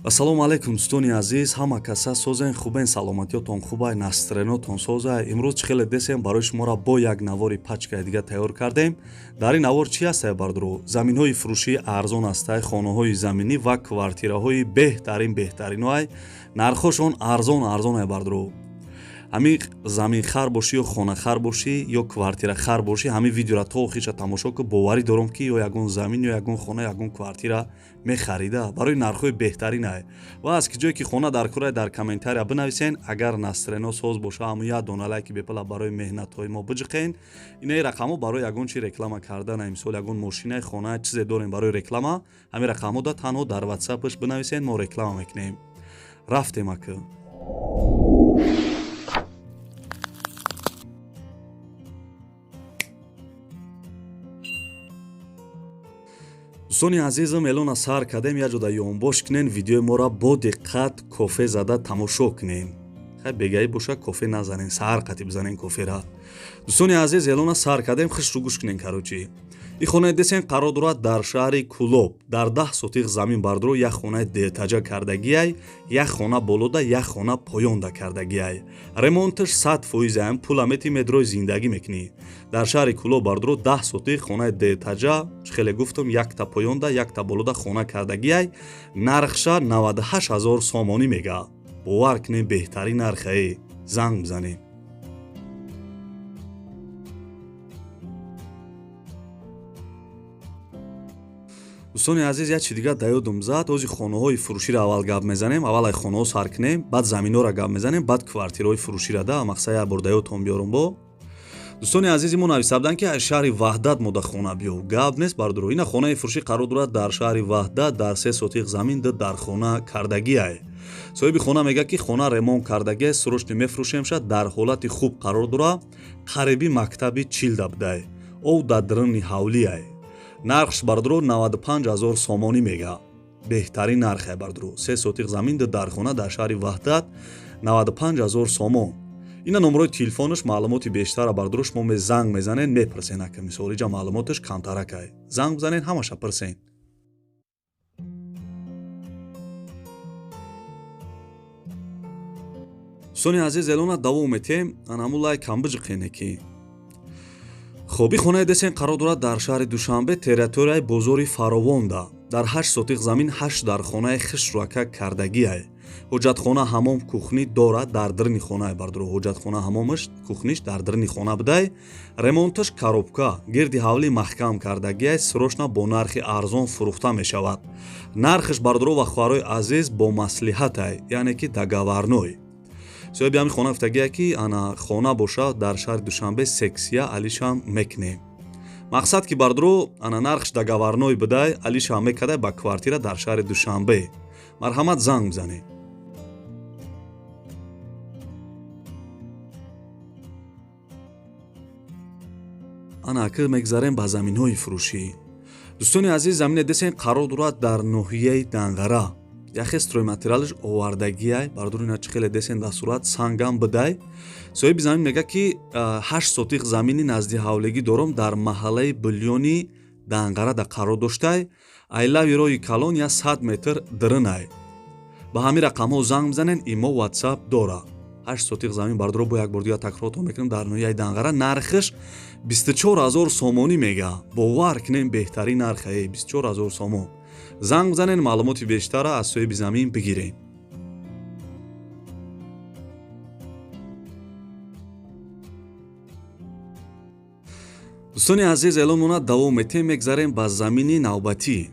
Ассалому алайкум дӯстони азиз, ҳама каса созен хубен, саломатиётон хубай, настренотон созай. Имрӯз чӣ хеле десем барои шуморо бо як навори пачкаи дига тайёр кардем. Дар ин навор чӣ ҳастае бардро? Заминҳои фурӯшии арзон ҳастае, хонаҳои заминӣ ва квартираҳои беҳтариноай. Нархошон арзон бардро. ҳамин заминхар бошӣ ё хонахар бошӣ ё квартирахар бошӣ, ҳамин видеоро то охирша тамошо кун. Боварӣ дорам ки ё ягон замин ё ягон хона, ягон квартира мехарида барои нархҳои беҳтаринае. ва аз ки ҷое ки хона дар кора дар комментария бинависен. Агар настрено соз боша, ҳамун як дона лайки бепала барои меҳнатҳои мо биҷиқен. Инаи рақамҳо барои ягон чи реклама карданае, мисол ягон мошинае, хонае, чизе дорем барои реклама, ҳамин рақамҳода танҳо дар ватсапаш бинависен, мо реклама мекунем. Рафтем ака. дӯстони азизам, элона сар кардем як ҷода ёнбош кунен, видеои моро бо диққат кофе зада тамошо кунен. хай бегаӣ боша кофе назанен, саҳар қатӣ бизанен кофера. дӯстони азиз, элона сар кардем, хишру гӯш кунен карочи. ин хонаи десен қарор дорад дар шаҳри Кулоб. Дар 10 сотиқ замин бардро як хонаи деэтажа кардагиай, як хона болода, як хона поёнда кардагиай. Ремонташ 100%, пула мети медрои зиндагӣ мекунӣ. Дар шаҳри Кулоб бардро 10 сотиқ хонаи деэтажа, хеле гуфтам, якта поёнда, якта болода хона кардагиай. Нархша 98 000 сомонӣ мега. бовар кунем беҳтарин нархае. занг бизанем. дӯстони азиз, як чи дига даёдум зад. ҳозир хонаҳои фурӯширо аввал гап мезанем. Аввал ай хонаҳо сар кунем, баъд заминҳоро гап мезанем, баъд квартираҳои фурӯширо да мақсад як бор даёдтон биёрам бо. дӯстони азизи мо нависта буданд ки аз шаҳри Ваҳдат мода хона биё. Гап нест бардро. Ина хонаи фурӯшӣ қарор дорад дар шаҳри Ваҳдат, дар 3 сотиқ замин дар хона кардагиай. соҳиби хона мега ки хона ремонт кардагиай, срочно мефурӯшемша, дар ҳолати хуб қарор дора. қариби мактаби чилда будай. ов да дрни ҳавлияй. нархш бардро 95 000 сомонӣ мега. беҳтарин нархе бардро. 3 сотиқ замин дар хона дар шаҳри Ваҳдат 95 000 сомон. ина номрои телефонаш маълумоти бештара бардро шумо занг мезанен, мепирсен ака мисол иҷа маълумоташ камтаракай. занг бизанен, ҳамаша пирсен. дӯстони азиз, элона давом метем. анаму лайкам биҷиқене ки хоби хонаи десен қарор дорад дар шаҳри Душанбе, территорияи бозори Фаровонда. Дар 8 сотиқ замин 8 дар хонаи хишруака кардагиай. ҳоҷатхона, ҳамом, кухнӣ дорад. Дар дирни хонаи бардро ҳоҷатхона, ҳамомаш, кухниш дар дирни хона будай. Ремонташ коробка, гирди ҳавли маҳкам кардагиай. срочно бо нархи арзон фурӯхта мешавад. нархиш бардро ва хуҳарои азиз бо маслиҳатай, яъне ки договорной. соҳиби ҳамин хона гуфтагия ки ана хона боша дар шаҳри Душанбе, сексия алишам мекунем. мақсад ки бардро ана нархш договорной будай, алишам мекадай ба квартира дар шаҳри Душанбе. марҳамат, занг бизане. ана ака мегзарем ба заминҳои фурӯшӣ. дӯстони азиз, замине десен қарор дорад дар ноҳияи Данғара. яхе стройматериалш овардагиай, бардро ина чӣ хеле десен дар сурат сангам будай. соҳиби замин мега ки 8 сотиқ замини назди ҳавлегӣ дорам дар маҳаллаи Биллёни Данғара да қарор доштай. айлави роҳи калон я 100 метр диринай. ба ҳамин рақамҳо занг бизанен, имо ватсап дора. 8 сотиқ замин бардро бо як бор дига такроротон мекунем дар ноҳияи Данғара. нархиш 24 000 сомонӣ мега. бовар кунем беҳтарин нархае. 24 000 сомон. занг бизанен, маълумоти бештара аз соҳиби замин бигирем. дӯстони азиз, элон монад давом метем. мегзарем ба замини навбатӣ.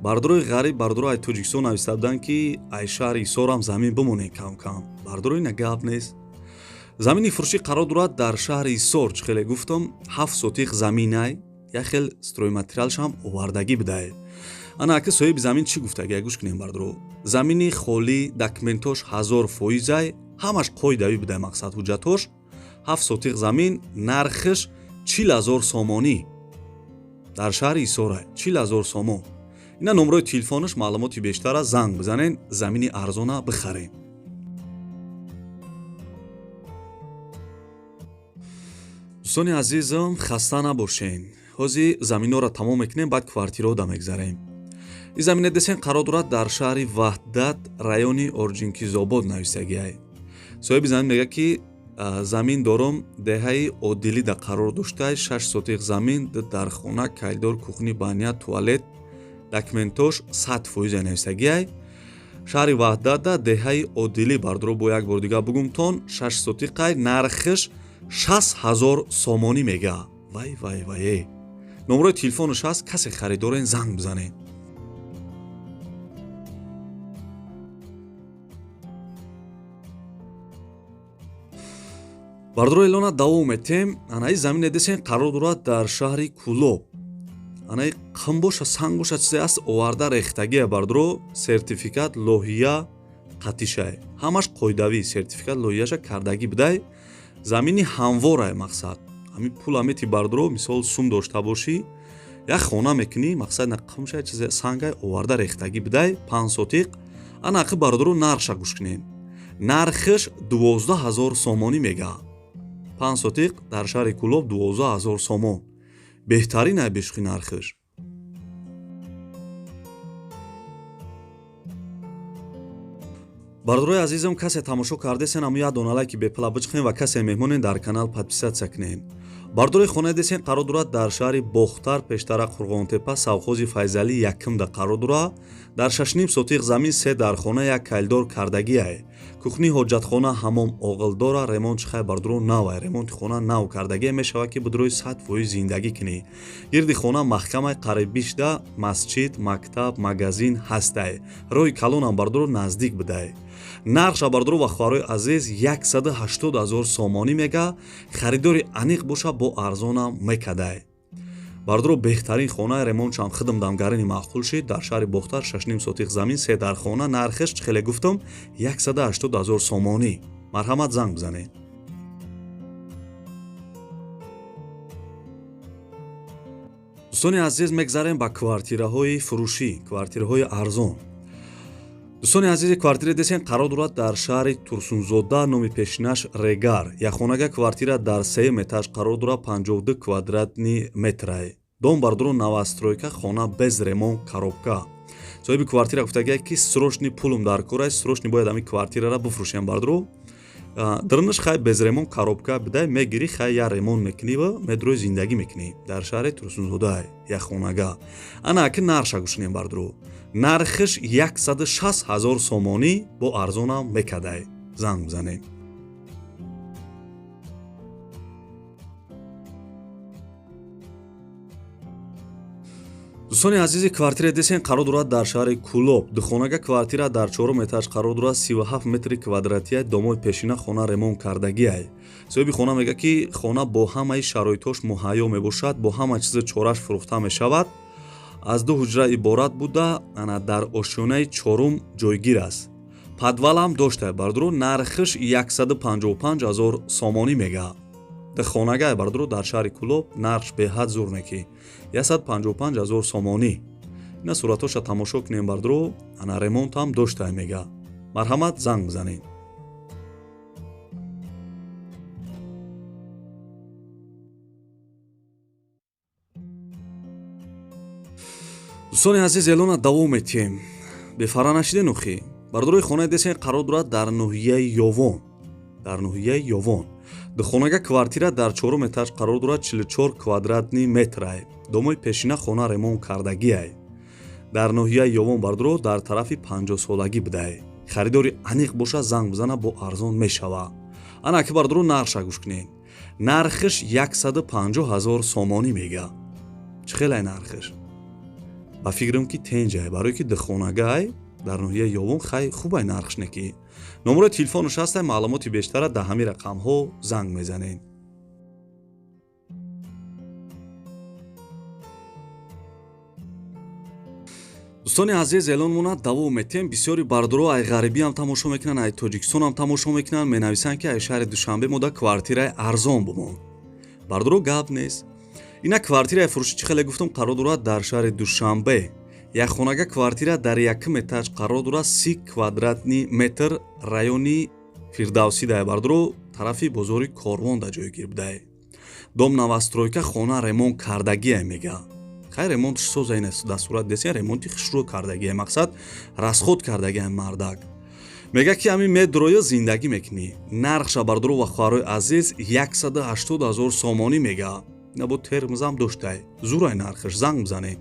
бардрои ғариб, бардро ай Тоҷикистон нависта буданд ки ай шаҳри Ҳисорам замин бимонем кам-кам. бардро ина гап нест. замини фурӯшӣ қарор дорад дар шаҳри Ҳисор. чӣ хеле гуфтам, 7 сотиқ заминай, як хел стройматериалшам овардагӣ будай. ана ака соҳиби замин чӣ гуфтагия, гӯш кунем бардро. замини холӣ, документош 1000%, ҳамаш қоидавӣ будай, мақсад ҳуҷҷатош. 7 сотиқ замин, нархиш 40 000 сомонӣ. дар шаҳри Ҳисорай 40 000 сомон. ина номрои телефонаш, маълумоти бештара, занг бизанен, замини арзона бихарем. дӯстони азизам, хаста набошен. ҳозир заминҳоро тамом мекунем, баъд квартираҳода мегзарем. ин замине десен қарор дорад дар шаҳри ваҳдат райони орҷинкизобод нависагиай. соҳиби замин мегӯяд ки замин дорум деҳаи одилида қарор доштай 6 сотиқ замин дар хона кайдор кухни баня туалет документош 100% нависагиай. шаҳри ваҳдата деҳаи одилӣ бардро бо як бор дига бугумтон 6 сотиқай нархиш 60,000 сомонӣ мега. Вай. номерои телефонаш ҳаст, касе харидорен занг бизанед. бардро эълона давом метем. анаи замине десен қарор дорад дар шаҳри Кӯлоб. анаи қим боша санг боша чизе аст оварда рехтагия бардро сертификат лоҳия қатишай. ҳамаш қоидавӣ сертификат лоҳияша кардаги бидай. замини ҳамворай мақсад. ҳамин пул амети бардро мисол сум дошта бошӣ. як хона мекунӣ мақсад на қимша чизе сангай оварда рехтаги бидай 5 сотиқ. ана ақи бардро нархша гӯш кунед. нархиш 12,000 сомонӣ мега. 5 сотиқ дар шаҳри Кӯлоб 12,000 сомон. беҳтарин ай бешухи нархиш. бардорои азизам, касе тамошо кардесен аму як дона лайки бепла бичухен ва касе меҳмонен дар канал подписатсия кунен. бардорои хонаи десен қарор дорад дар шаҳри Бохтар пештара Қурғонтепа савхози Файзалӣ якимда қарор дорад. дар 6.5 сотиқ замин 3 дархона як кайлдор кардагиай. кухни ҳоҷатхона ҳамом оғилдора ремонт чихай бардро навай. ремонти хона нав кардагия мешавад ки бидрои 100% зиндагӣ кунӣ. гирди хона маҳкамай қариб бишда масҷид мактаб магазин ҳастай. роҳи калонам бардро наздик бидай. нархша бардро ва хӯҳарои азиз 180,000 сомонӣ мега. харидори аниқ боша бо арзонам мекадай. бардро беҳтарин хонаи ремонтшам хидм дамгарини маъқул шид. дар шаҳри Бохтар 6.5 сотиқ замин 3 дархона нархиш хеле гуфтам 180,000 сомонӣ. марҳамат занг бизанед. дӯстони азиз, мегзарем ба квартираҳои фурӯшӣ, квартираҳои арзон. дӯстони азизи, квартира десен қарор дорад дар шаҳри Турсунзода, номи пешинаш Регар. якхонага квартира дар 3 этаж қарор дорад 52 квадратни метрай. дом бардро новостройка, хона без ремонт, коробка. соҳиби квартира гуфтагия ки срочни пулум дар корай, срочни бояд ами квартирара буфурӯшем бардро. дирниш хай без ремонт коробка бидай мегирӣ, хай я ремонт мекунӣ ва медрои зиндагӣ мекунӣ дар шаҳри Турсунзода якхонага. ана аки нархша гӯшинем бардро. нархиш 160,000 сомонӣ бо арзонам мекадай. занг бизанем. дӯстони азизи, квартира десен қарор дорад дар шаҳри Кӯлоб. духонага квартира дар 4 этаж қарор дорад 37 метри квадратияй. домои пешина хона ремонт кардагиай. соҳиби хона мега ки хона бо ҳамаи шароитош муҳайё мебошад, бо ҳама чизи чораш фурӯхта мешавад. аз 2 ҳуҷра иборат буда, ана дар ошёнаи 4 ҷойгир аст. подвалам доштай бардро. нархиш 155,000 сомонӣ мега. хонагай бардро дар шаҳри Кӯлоб нархш беҳад зур меки 155,000 сомонӣ. ина суратоша тамошо кунем бардро. ана ремонтам доштай мега. марҳамат занг бизанед. дӯстони азиз, эълона давом метем. бефара нашиден ухи. бардорои хонаи десен қарор дорад дар ноҳияи Ёвон. дар ноҳияи Ёвон. духонага квартира дар 4 этаж қарор дорад 44 квадратни метрай. домои пешина хона ремонт кардагиай. дар ноҳияи Ёвон бардро дар тарафи 50-солагӣ бидай. харидори аниқ боша занг бизана бо арзон мешава. ана ки бардро нархша гӯш кунед. нархиш 150,000 сомонӣ мега. чӣ хелай нархиш? ба фикрам ки тенҷай, барое ки духонагай дар ноҳияи Ёвон хай хубай нархш неки. номерои телефонаш ҳастай, маълумоти бештара дар ҳамин рақамҳо занг мезанед. дӯстони азиз, эълон монад давом метем. бисёри бардоро ай ғарибиам тамошо мекунанд, ай тоҷикистонам тамошо мекунанд. менависанд ки ай шаҳри Душанбе мода квартираи арзон бумон. бардоро гап нест. ина квартираи фурӯшӣ чӣ хеле гуфтам қарор дорад дар шаҳри Душанбе. якхонага квартира дар 1 этаж қарор дорад 30 квадратни метр райони Фирдавсӣ дай бардро тарафи бозори Корвон да ҷойгир бидай. дом новостройка, хона ремонт кардагиай мега. хай ремонтш соза ин дастурат десен ремонти хушрӯ кардагие мақсад расход кардагие мардак мега ки ҳамин медроя зиндагӣ мекунӣ нархша бардуру ва хоҳарои азиз 180 000 сомонӣ мега набуд термизам доштай зурай нархаш занг бизанед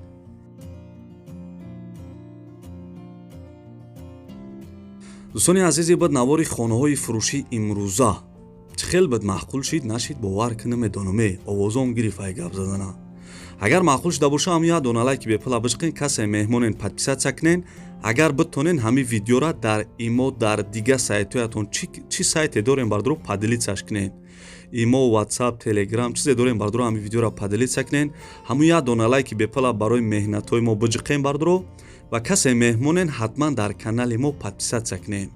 дӯстони азизи бад навори хонаҳои фурӯшии имрӯза чӣ хел бад маъқул шид нашид бовар ки намедономе овозом гирифай гап задана агар маъқул шуда боша ҳам я дона лайки бепула бишқин касе меҳмонен подписатсия кунен агар битонен ҳамин видеора дар имо дар дига сайтҳоятон чӣ сайте дорем бардуру падилитсияш кунен имо whatsapp telegram чизе дорем бардуру ҳамин видеора падилитсия кунен ҳамун я дона лайки бепула барои меҳнатҳои мо биҷиқем бардуру ва касе меҳмонен ҳатман дар канали мо подписатсия кунен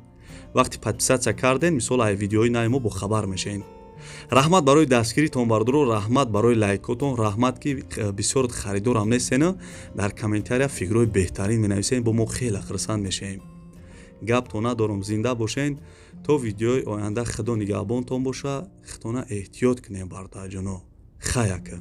вақти подписатсия карден мисол ай видеои нави мо бохабар мешен раҳмат барои дастгиритон бардуру раҳмат барои лайкотон раҳмат ки бисёр харидорам нестена дар комментария фикрҳои беҳтарин менависен бо мо хеле хурсанд мешавем гапто надорам зинда бошен то видеои оянда худо нигаҳбонтон боша худона эҳтиёт кунем бартаҷоно хаяка